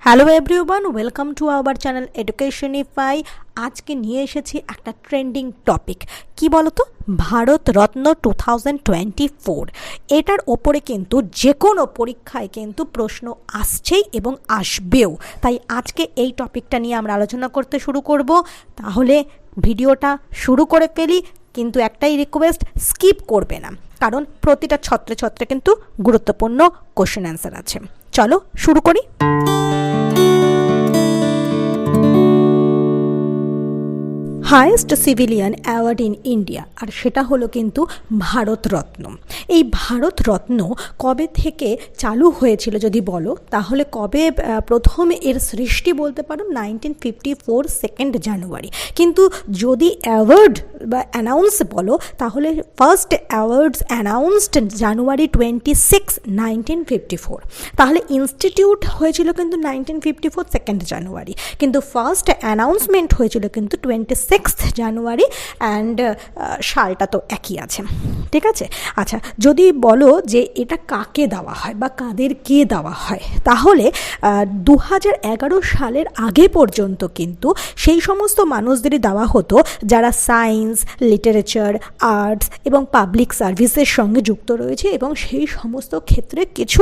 Hello everyone, welcome to our channel Educationify. আজকে নিয়ে এসেছি একটা ট্রেন্ডিং টপিক, কি বলতো, ভারতরত্ন 2024। এটার ওপরে কিন্তু যে কোনো পরীক্ষায় কিন্তু প্রশ্ন আসছেই এবং আসবেও, তাই আজকে এই টপিকটা নিয়ে আমরা আলোচনা করতে শুরু করব। তাহলে ভিডিওটা শুরু করে ফেলি, কিন্তু একটাই রিকোয়েস্ট, স্কিপ করবে না, কারণ প্রতিটা ছত্রে ছত্রে কিন্তু গুরুত্বপূর্ণ কোশ্চেন অ্যান্সার আছে। চলো শুরু করি। Highest civilian award in India, আর সেটা হলো কিন্তু ভারতরত্ন। এই ভারতরত্ন কবে থেকে চালু হয়েছিল যদি বলো, তাহলে কবে প্রথম এর সৃষ্টি বলতে পারো 1954 2 জানুয়ারি। কিন্তু যদি অ্যাওয়ার্ড বা অ্যানাউন্স বলো, তাহলে ফার্স্ট অ্যাওয়ার্ডস অ্যানাউন্সড জানুয়ারি 26, 1954। তাহলে ইনস্টিটিউট হয়েছিল কিন্তু 1954 2 জানুয়ারি, কিন্তু ফার্স্ট অ্যানাউন্সমেন্ট হয়েছিল কিন্তু 26 জানুয়ারি। অ্যান্ড সালটা তো একই আছে, ঠিক আছে। আচ্ছা, যদি বলো যে এটা কাকে দেওয়া হয় বা কাদেরকে দেওয়া হয়, তাহলে 2011 সালের আগে পর্যন্ত কিন্তু সেই সমস্ত মানুষদেরই দেওয়া হতো যারা সায়েন্স, লিটারেচার, আর্টস এবং পাবলিক সার্ভিসের সঙ্গে যুক্ত রয়েছে এবং সেই সমস্ত ক্ষেত্রে কিছু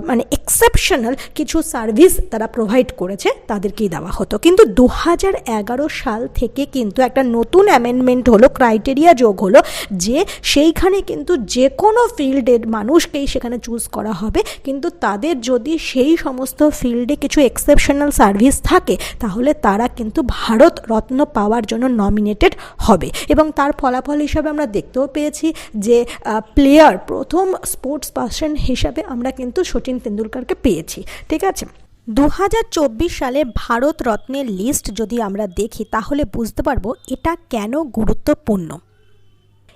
মানে এক্সেপশনাল কিছু সার্ভিস তারা প্রোভাইড করেছে, তাদেরকেই দেওয়া হতো। কিন্তু 2011 সাল থেকে কিন্তু একটা নতুন অ্যামেন্ডমেন্ট হলো, ক্রাইটেরিয়া যোগ হলো, যে সেইখানে কিন্তু যে কোনো ফিল্ডের মানুষকেই সেখানে চুজ করা হবে, কিন্তু তাদের যদি সেই সমস্ত ফিল্ডে কিছু এক্সেপশনাল সার্ভিস থাকে, তাহলে তারা কিন্তু ভারতরত্ন পাওয়ার জন্য নমিনেটেড হবে। এবং তার ফলাফল হিসাবে আমরা দেখতেও পেয়েছি যে প্লেয়ার, প্রথম স্পোর্টস পার্সন হিসাবে আমরা কিন্তু সচিন তেন্ডুলকরকে পেয়েছি, ঠিক আছে। 2024 সালে ভারতরত্নের লিস্ট যদি আমরা দেখি, তাহলে বুঝতে পারবো এটা কেন গুরুত্বপূর্ণ।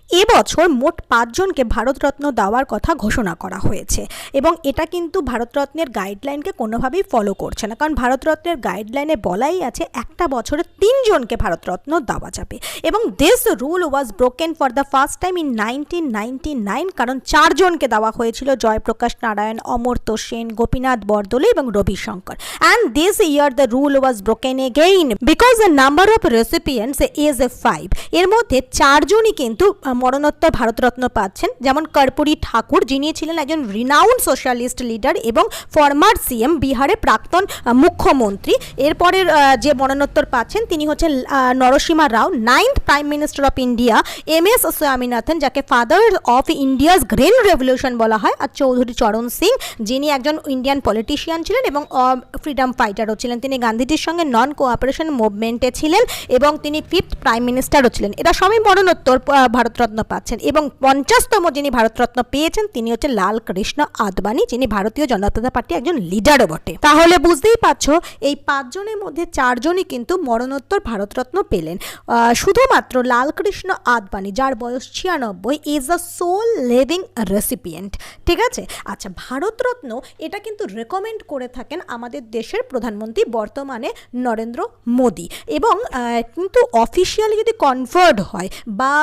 এবছর মোট 5 জনকে ভারতরত্ন দেওয়ার কথা ঘোষণা করা হয়েছে, এবং এটা কিন্তু ভারতরত্নের গাইডলাইনকে কোনোভাবেই ফলো করছে না, কারণ ভারতরত্নের গাইডলাইনে বলাই আছে একটা বছরে 3 জনকে ভারতরত্ন দেওয়া যাবে। এবং this rule was broken for the first time in 1999, কারণ 4 জনকে দেওয়া হয়েছিল, জয়প্রকাশ নারায়ণ, অমর্ত্য সেন, গোপীনাথ বরদলৈ এবং Ravishankar. And this year the rule was broken again because the number of recipients is 5। এর মধ্যে 4 জনই কিন্তু মরণোত্তর ভারতরত্ন পাচ্ছেন, যেমন কর্পূরী ঠাকুর, যিনি ছিলেন একজন রিনাউন্ড সোশ্যালিস্ট লিডার এবং ফরমার সিএম, বিহারের প্রাক্তন মুখ্যমন্ত্রী। এরপরের যে মরণোত্তর পাচ্ছেন তিনি হচ্ছেন Narasimha Rao, 9th prime minister of India, MS Swaminathan, যাকে father of India's green revolution বলা হয়, আর চৌধুরী চরণ সিং, যিনি একজন ইন্ডিয়ান পলিটিশিয়ান ছিলেন এবং ফ্রিডম ফাইটারও ছিলেন। তিনি গান্ধীজির সঙ্গে নন কোঅপারেশন মুভমেন্টে ছিলেন এবং তিনি 5th প্রাইম মিনিস্টারও ছিলেন। এরা সবই মরণোত্তর ভারতরত্ন পাচ্ছেন। এবং 50তম যিনি ভারতরত্ন পেয়েছেন তিনি হচ্ছে লাল কৃষ্ণ আদবানি, যিনি ভারতীয় জনতা পার্টির একজন লিডারও বটে। তাহলে বুঝতেই পারছো, এই 5 জনের মধ্যে 4 জনই কিন্তু মরণোত্তর ভারতরত্ন পেলেন। শুধুমাত্র লাল কৃষ্ণ আদবানি, যার বয়স 96, is the sole living recipient, ঠিক আছে। আচ্ছা, ভারতরত্ন এটা কিন্তু রেকমেন্ড করে থাকেন আমাদের দেশের প্রধানমন্ত্রী বর্তমানে নরেন্দ্র মোদী, এবং কিন্তু অফিসিয়ালি যদি কনফার্ড হয় বা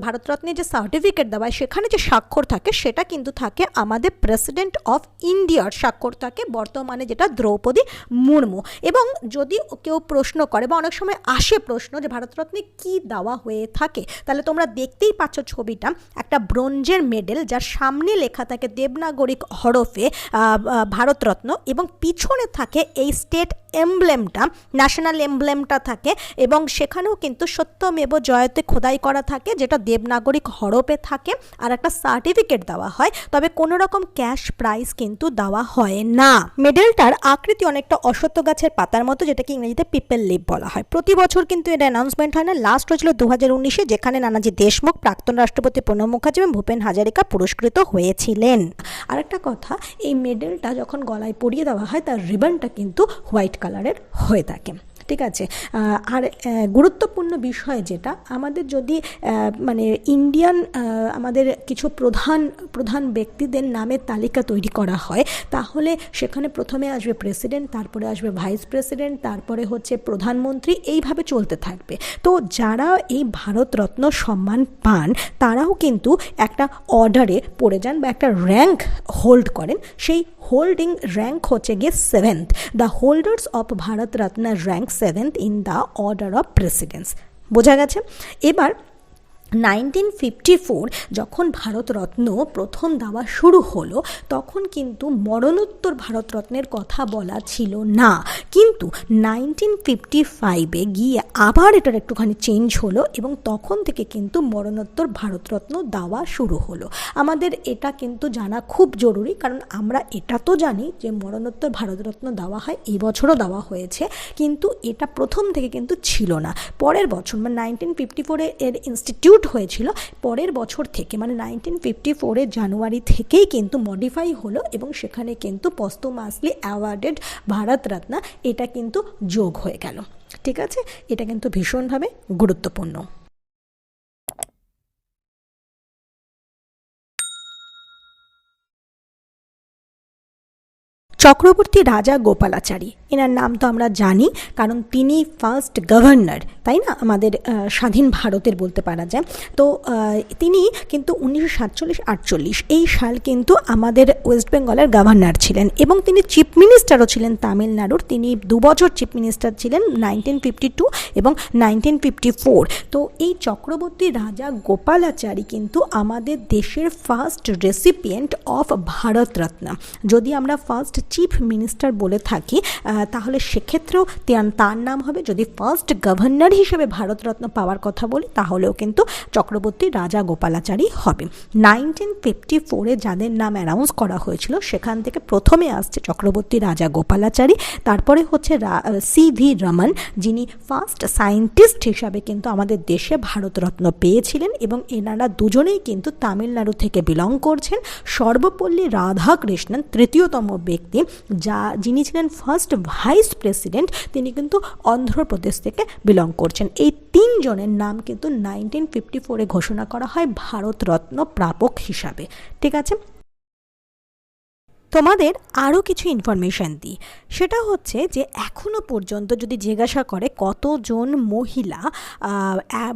ভারতরত্নের যে সার্টিফিকেট দেওয়া হয় সেখানে যে স্বাক্ষর থাকে, সেটা কিন্তু থাকে আমাদের প্রেসিডেন্ট অফ ইন্ডিয়ার স্বাক্ষর থাকে, বর্তমানে যেটা দ্রৌপদী মুর্মু। এবং যদি কেউ প্রশ্ন করে বা অনেক সময় আসে প্রশ্ন যে ভারতরত্নে কি দেওয়া হয়ে থাকে, তাহলে তোমরা দেখতেই পাচ্ছ ছবিটা, একটা ব্রোঞ্জের মেডেল যার সামনে লেখা থাকে দেবনাগরিক হরফে ভারতরত্ন, এবং পিছনে থাকে এই স্টেট এমব্লেমটা, ন্যাশনাল এমব্লেমটা থাকে, এবং সেখানেও কিন্তু সত্যমেব জয়তে খোদাই করা থাকে, যেটা দেবনাগরিক হরফে থাকে, আর একটা সার্টিফিকেট দেওয়া হয়, তবে কোনো রকম ক্যাশ প্রাইজ কিন্তু দেওয়া হয় না। মেডেলটার আকৃতি অনেকটা অশ্বত্থ গাছের পাতার মতো, যেটাকে ইংরেজিতে পিপল লিভ বলা হয়। প্রতি বছর কিন্তু এর অ্যানাউন্সমেন্ট হয় না, লাস্ট হয়েছিল 2019-এ, যেখানে নানাজি দেশমুখ, প্রাক্তন রাষ্ট্রপতি প্রণব মুখার্জি এবং ভূপেন হাজারিকা পুরস্কৃত হয়েছিলেন। আরেকটা কথা, এই মেডেলটা যখন গলায় পরিয়ে দেওয়া হয়, তার রিবনটা কিন্তু হোয়াইট কালারের হয়ে থাকে, ঠিক আছে। আর গুরুত্বপূর্ণ বিষয় যেটা, আমাদের যদি মানে ইন্ডিয়ান আমাদের কিছু প্রধান ব্যক্তিদের নামের তালিকা তৈরি করা হয়, তাহলে সেখানে প্রথমে আসবে প্রেসিডেন্ট, তারপরে আসবে ভাইস প্রেসিডেন্ট, তারপরে হচ্ছে প্রধানমন্ত্রী, এইভাবে চলতে থাকবে। তো যারা এই ভারতরত্ন সম্মান পান, তারাও কিন্তু একটা অর্ডারে পড়ে যান বা একটা র্যাঙ্ক হোল্ড করেন। সেই হোল্ডিং র্যাঙ্ক হচ্ছে গিয়ে 7th। The holders of Bharat Ratna rank 7th in the order of precedence. বোঝা গেছে? এবার 1954 যখন ভারতরত্ন প্রথম দেওয়া শুরু হলো তখন কিন্তু মরণোত্তর ভারতরত্নের কথা বলা ছিল না, কিন্তু 1955-এ গিয়ে আবার এটার একটুখানি চেঞ্জ হলো এবং তখন থেকে কিন্তু মরণোত্তর ভারতরত্ন দেওয়া শুরু হলো। আমাদের এটা কিন্তু জানা খুব জরুরি, কারণ আমরা এটা তো জানি যে মরণোত্তর ভারতরত্ন দেওয়া হয়, এই বছরও দেওয়া হয়েছে, কিন্তু এটা প্রথম থেকে কিন্তু ছিল না। পরের বছর মানে 1954-এ এর ইনস্টিটিউট হয়েছিল, পরের বছর থেকে মানে 1954-এর জানুয়ারি থেকেই কিন্তু মডিফাই হলো এবং সেখানে কিন্তু পস্টুমাসলি অ্যাওয়ার্ডেড ভারত রত্ন এটা কিন্তু যোগ হয়ে গেল। ঠিক আছে, এটা কিন্তু ভীষণভাবে গুরুত্বপূর্ণ। চক্রবর্তী রাজা গোপালাচারী, এনার নাম তো আমরা জানি কারণ তিনি ফার্স্ট গভর্নর, তাই না, আমাদের স্বাধীন ভারতের বলতে পারা যায়। তো তিনি কিন্তু 1947-48 এই সাল কিন্তু আমাদের ওয়েস্ট বেঙ্গলের গভর্নর ছিলেন এবং তিনি চিফ মিনিস্টারও ছিলেন তামিলনাড়ুর। তিনি 2 বছর চিফ মিনিস্টার ছিলেন, 1952 এবং 1954। তো এই চক্রবর্তী রাজা গোপালাচারী কিন্তু আমাদের দেশের first recipient of Bharat Ratna. যদি আমরা ফার্স্ট চিফ মিনিস্টার বলে থাকি তাহলে সেক্ষেত্রেও তার নাম হবে, যদি ফার্স্ট গভর্নর হিসেবে ভারতরত্ন পাওয়ার কথা বলি তাহলেও কিন্তু চক্রবর্তী রাজা গোপালাচারী হবে। 1954-এ যাদের নাম অ্যানাউন্স করা হয়েছিল সেখান থেকে প্রথমে আসছে চক্রবর্তী রাজা গোপালাচারী, তারপরে হচ্ছে CV রমন, যিনি ফার্স্ট সায়েন্টিস্ট হিসাবে কিন্তু আমাদের দেশে ভারতরত্ন পেয়েছিলেন এবং এনারা দুজনেই কিন্তু তামিলনাড়ু থেকে বিলং করছেন। সর্বপল্লী রাধাকৃষ্ণন তৃতীয়তম ব্যক্তি, যিনি ছিলেন ফার্স্ট ভাইস প্রেসিডেন্ট, তিনি কিন্তু অন্ধ্রপ্রদেশ থেকে বিলং করছেন। এই 3 জনের নাম কিন্তু 1954-এ ঘোষণা করা হয় ভারতরত্ন প্রাপক হিসাবে। ঠিক আছে, তোমাদের আরও কিছু ইনফরমেশান দিই, সেটা হচ্ছে যে এখনও পর্যন্ত যদি জিজ্ঞাসা করে কতজন মহিলা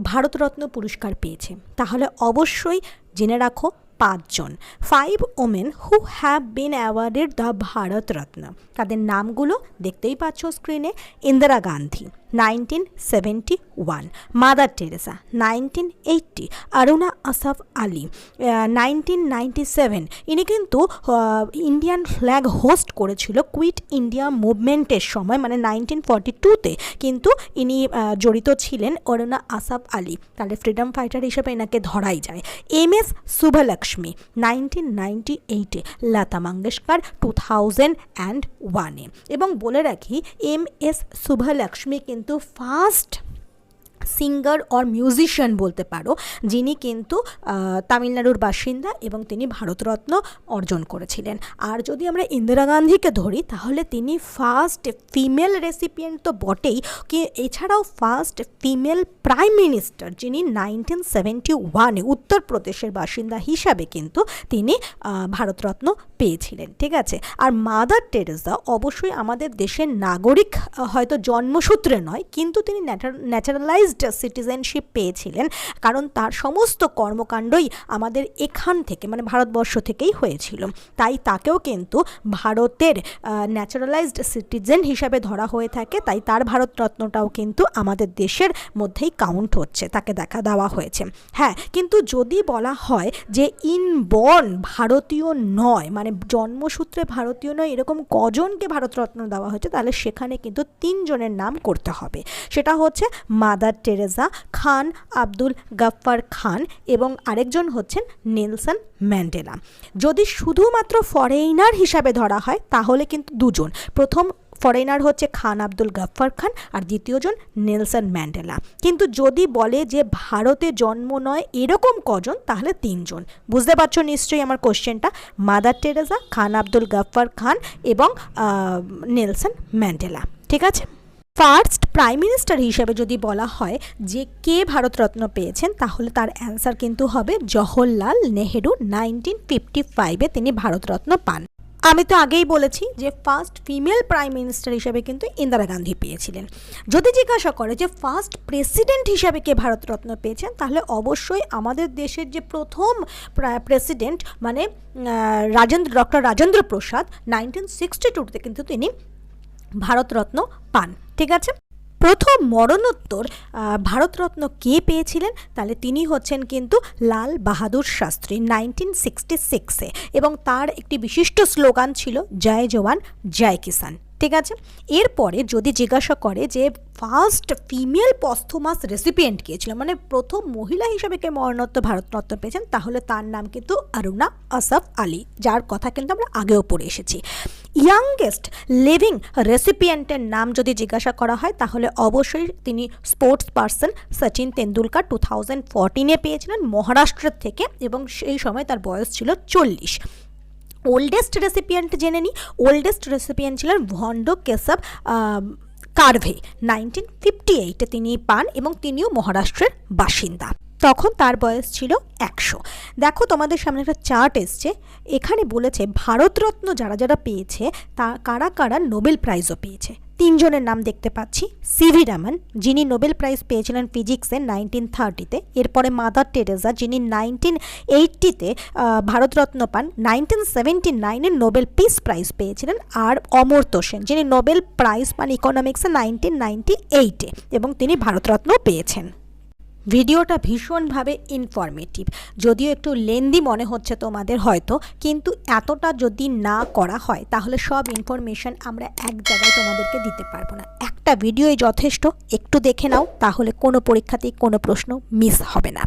ভারতরত্ন পুরস্কার পেয়েছে তাহলে অবশ্যই জেনে রাখো 5 জন। 5 women who have been awarded the Bharat Ratna. তাদের নামগুলো দেখতেই পাচ্ছ স্ক্রিনে। Indira Gandhi 1971, mother Teresa 1980, Aruna Asaf Ali 1997। ইনি কিন্তু ইন্ডিয়ান ফ্ল্যাগ হোস্ট করেছিল কুইট ইন্ডিয়া মুভমেন্টের সময়, মানে 1942-তে কিন্তু ইনি জড়িত ছিলেন, অরুণা আসফ আলী। তাহলে ফ্রিডম ফাইটার হিসেবে এনাকে ধরাই যায়। MS সুব্বলক্ষ্মী 1998-এ, লতা মঙ্গেশকর 2001-এ। এবং বলে রাখি MS সুব্বলক্ষ্মী কিন্তু ফার্স্ট সিঙ্গার অর মিউজিশিয়ান বলতে পারো যিনি কিন্তু তামিলনাড়ুর বাসিন্দা এবং তিনি ভারতরত্ন অর্জন করেছিলেন। আর যদি আমরা ইন্দিরা গান্ধীকে ধরি তাহলে তিনি ফার্স্ট ফিমেল রেসিপিয়েন্ট তো বটেই, কি এছাড়াও ফার্স্ট ফিমেল প্রাইম মিনিস্টার, যিনি 1971-এ উত্তরপ্রদেশের বাসিন্দা হিসাবে কিন্তু তিনি ভারতরত্ন পেয়েছিলেন। ঠিক আছে, আর মাদার টেরেসা অবশ্যই আমাদের দেশের নাগরিক, হয়তো জন্মসূত্রে নয় কিন্তু তিনি ন্যাচারালাইজড সিটিজেনশিপ পেয়েছিলেন, কারণ তার সমস্ত কর্মকাণ্ডই আমাদের এখান থেকে মানে ভারতবর্ষ থেকেই হয়েছিল, তাই তাকেও কিন্তু ভারতের ন্যাচারালাইজড সিটিজেন হিসাবে ধরা হয়ে থাকে, তাই তার ভারতরত্নটাও কিন্তু আমাদের দেশের মধ্যেই কাউন্ট হচ্ছে, তাকে দেখা দেওয়া হয়েছে। হ্যাঁ, কিন্তু যদি বলা হয় যে ইনবর্ন ভারতীয় নয়, মানে জন্মসূত্রে ভারতীয় নয়, এরকম কজনকে ভারতরত্ন দেওয়া হয়েছে, তাহলে সেখানে কিন্তু 3 জনের নাম করতে হবে। সেটা হচ্ছে মাদার টেরেসা, খান আব্দুল গাফফার খান এবং আরেকজন হচ্ছেন নেলসন ম্যান্ডেলা। যদি শুধুমাত্র ফরেইনার হিসাবে ধরা হয় তাহলে কিন্তু 2 জন। প্রথম ফরেনার হচ্ছে খান আব্দুল গাফফার খান আর দ্বিতীয়জন নেলসন ম্যান্ডেলা। কিন্তু যদি বলে যে ভারতে জন্ম নয় এরকম কজন, তাহলে 3 জন। বুঝতে পারছো নিশ্চয়ই আমার কোশ্চেনটা? মাদার টেরেসা, খান আব্দুল গাফফার খান এবং নেলসন ম্যান্ডেলা। ঠিক আছে, ফার্স্ট প্রাইম মিনিস্টার হিসেবে যদি বলা হয় যে কে ভারতরত্ন পেয়েছেন তাহলে তার অ্যান্সার কিন্তু হবে জওহরলাল নেহেরু। 1955-এ তিনি ভারতরত্ন পান। আমি তো আগেই বলেছি যে ফার্স্ট ফিমেল প্রাইম মিনিস্টার হিসেবে কিন্তু ইন্দিরা গান্ধী পেয়েছিলেন। যদি জিজ্ঞাসা করে যে ফার্স্ট প্রেসিডেন্ট হিসাবে কে ভারতরত্ন পেয়েছেন, তাহলে অবশ্যই আমাদের দেশের যে প্রথম প্রেসিডেন্ট মানে ডক্টর রাজেন্দ্র প্রসাদ 1962-তে কিন্তু তিনি ভারতরত্ন পান। ঠিক আছে, প্রথম মরণোত্তর ভারতরত্ন কে পেয়েছিলেন, তাহলে তিনি হচ্ছেন কিন্তু লাল বাহাদুর শাস্ত্রী 1966-এ, এবং তার একটি বিশিষ্ট স্লোগান ছিল জয় জওয়ান জয় কিষান। ঠিক আছে, এরপরে যদি জিজ্ঞাসা করে যে ফার্স্ট ফিমেল পস্থুমাস রেসিপিয়েন্ট কে ছিল, মানে প্রথম মহিলা হিসেবে কে মরণোত্তর ভারতরত্ন পেয়েছেন, তাহলে তার নাম কিন্তু অরুণা আসফ আলী, যার কথা কিন্তু আমরা আগেও পড়ে এসেছি। ইয়াংগেস্ট লিভিং রেসিপিয়েন্টের নাম যদি জিজ্ঞাসা করা হয়, তাহলে অবশ্যই তিনি স্পোর্টস পার্সন সচিন তেন্ডুলকার 2014-এ পেয়েছিলেন মহারাষ্ট্রের থেকে, এবং সেই সময় তার বয়স ছিল 40। ওল্ডেস্ট রেসিপিয়েন্ট জেনে নিই, ওল্ডেস্ট রেসিপিয়েন্ট ছিলেন ভন্ড কেশব কার্ভে 1958-এ তিনি পান, এবং তিনিও মহারাষ্ট্রের বাসিন্দা। তখন তার বয়স ছিল 100। দেখো তোমাদের সামনে একটা চার্ট এসছে, এখানে বলেছে ভারতরত্ন যারা যারা পেয়েছে তা কারা কারা নোবেল প্রাইজও পেয়েছে। 3 জনের নাম দেখতে পাচ্ছি। সিভি রমন, যিনি নোবেল প্রাইজ পেয়েছিলেন ফিজিক্সে 1930-তে। এরপরে মাদার টেরেসা, যিনি 1980-তে ভারতরত্ন পান। 1979-এ নোবেল পিস প্রাইজ পেয়েছিলেন। আর অমর্ত্য সেন, যিনি নোবেল প্রাইজ পান ইকোনমিক্সে 1998-এ, এবং তিনি ভারতরত্ন পেয়েছেন। ভিডিওটা ভীষণভাবে ইনফরমেটিভ, যদিও একটু লেন্দি মনে হচ্ছে তোমাদের হয়তো, কিন্তু এতটা যদি না করা হয় তাহলে সব ইনফরমেশন আমরা এক জায়গায় তোমাদেরকে দিতে পারবো না। একটা ভিডিওই যথেষ্ট, একটু দেখে নাও, তাহলে কোনো পরীক্ষাতেই কোনো প্রশ্ন মিস হবে না।